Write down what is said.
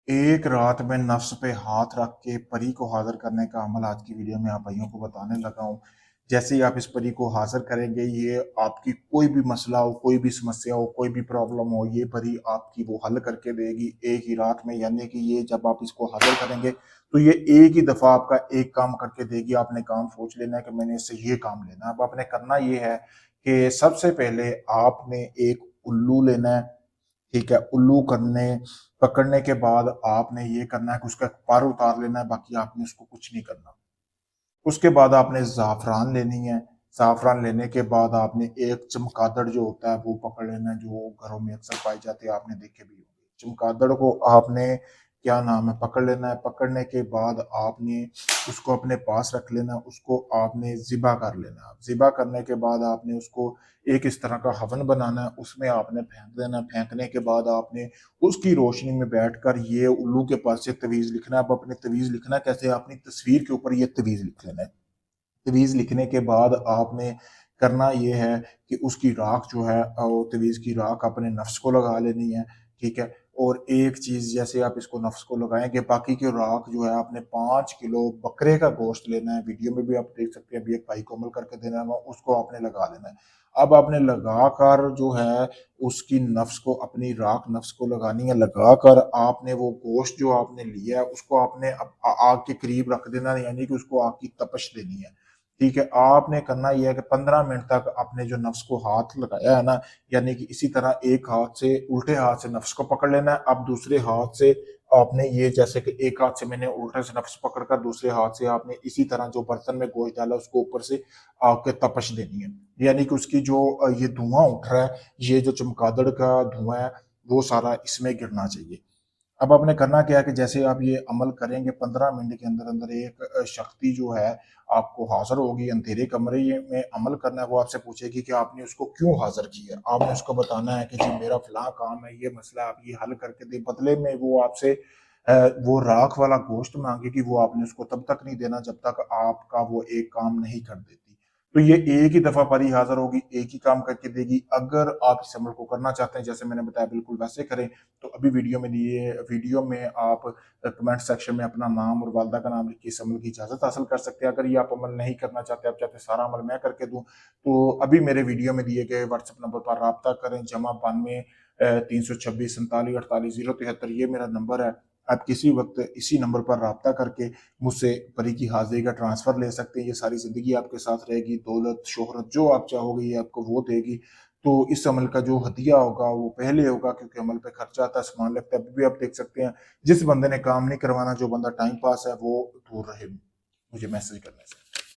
एक रात में नफ्स पे हाथ रख के परी को हाजिर करने का अमल आज की वीडियो में आप भाइयों को बताने लगा हूँ। जैसे ही आप इस परी को हाजिर करेंगे, ये आपकी कोई भी मसला हो, कोई भी समस्या हो, कोई भी प्रॉब्लम हो, ये परी आपकी वो हल करके देगी एक ही रात में। यानी कि ये जब आप इसको हाजिर करेंगे तो ये एक ही दफा आपका एक काम करके देगी। आपने काम सोच लेना है कि मैंने इससे ये काम लेना है। अब आपने करना ये है कि सबसे पहले आपने एक उल्लू लेना है। ठीक है, उल्लू करने पकड़ने के बाद आपने ये करना है कि उसका पर उतार लेना है, बाकी आपने उसको कुछ नहीं करना। उसके बाद आपने ज़ाफ़रान लेनी है। ज़ाफ़रान लेने के बाद आपने एक चमगादड़ जो होता है वो पकड़ लेना है, जो घरों में अक्सर पाए जाते हैं, आपने देखे भी होंगे। चमगादड़ को आपने क्या नाम है पकड़ लेना है। पकड़ने के बाद आपने उसको अपने पास रख लेना है, उसको आपने ज़िबा कर लेना है। ज़िबा करने के बाद आपने उसको एक इस तरह का हवन बनाना है, उसमें आपने फेंक देना है। फेंकने के बाद आपने उसकी रोशनी में बैठकर ये उल्लू के पास से तवीज़ लिखना है। अब अपने तवीज़ लिखना कैसे, अपनी तस्वीर के ऊपर ये तवीज़ लिख लेना है। तवीज़ लिखने के बाद आपने करना ये है कि उसकी राख जो है तवीज़ की राख अपने नफ्स को लगा लेनी है। ठीक है, और एक चीज़, जैसे आप इसको नफ्स को लगाएंगे, बाकी की राख जो है आपने 5 किलो बकरे का गोश्त लेना है। वीडियो में भी आप देख सकते हैं, अभी एक भाई को अमल करके देना है, उसको आपने लगा लेना है। अब आपने लगाकर जो है उसकी नफ्स को, अपनी राख नफ्स को लगानी है। लगाकर आपने वो गोश्त जो आपने लिया है उसको आपने आग के करीब रख देना है, यानी कि उसको आग की तपश देनी है। ठीक है, आपने करना यह है कि 15 मिनट तक आपने जो नफ्स को हाथ लगाया है ना, यानी कि इसी तरह एक हाथ से, उल्टे हाथ से नफ्स को पकड़ लेना है। अब दूसरे हाथ से आपने ये, जैसे कि एक हाथ से मैंने उल्टे से नफ्स पकड़कर, दूसरे हाथ से आपने इसी तरह जो बर्तन में गोश्त डाला उसको ऊपर से आग के तपश देनी है। यानी कि उसकी जो ये धुआं उठ रहा है, ये जो चमगादड़ का धुआं है, वो सारा इसमें गिरना चाहिए। अब आपने करना क्या है कि जैसे आप ये अमल करेंगे, 15 मिनट के अंदर अंदर एक शक्ति जो है आपको हाजिर होगी। अंधेरे कमरे में अमल करना है, वो आपसे पूछेगी कि आपने उसको क्यों हाजिर किया। आपने उसको बताना है कि जी मेरा फलां काम है, ये मसला, आप ये हल करके दे। बदले में वो आपसे वो राख वाला गोश्त मांगेगी, वो आपने उसको तब तक नहीं देना जब तक आपका वो एक काम नहीं कर देती। तो ये एक ही दफा परी हाजिर होगी, एक ही काम करके देगी। अगर आप इस अमल को करना चाहते हैं जैसे मैंने बताया, बिल्कुल वैसे करें। तो अभी वीडियो में आप कमेंट सेक्शन में अपना नाम और वालदा का नाम लिख के इस अमल की इजाज़त हासिल कर सकते हैं। अगर ये आप अमल नहीं करना चाहते, आप चाहते सारा अमल मैं करके दूँ, तो अभी मेरे वीडियो में दिए गए व्हाट्सएप नंबर पर रब्ता करें। +92 326 47 48 073, ये मेरा नंबर है। आप किसी वक्त इसी नंबर पर रब्ता करके मुझसे परी की हाजिरी का ट्रांसफ़र ले सकते हैं। ये सारी ज़िंदगी आपके साथ रहेगी। दौलत, शोहरत जो आप चाहोगे ये आपको वो देगी। तो इस अमल का जो हदिया होगा वो पहले होगा, क्योंकि अमल पे खर्चा आता है, सामान लगता है। अभी भी आप देख सकते हैं, जिस बंदे ने काम नहीं करवाना, जो बंदा टाइम पास है, वो दूर रहे मुझे मैसेज करने से।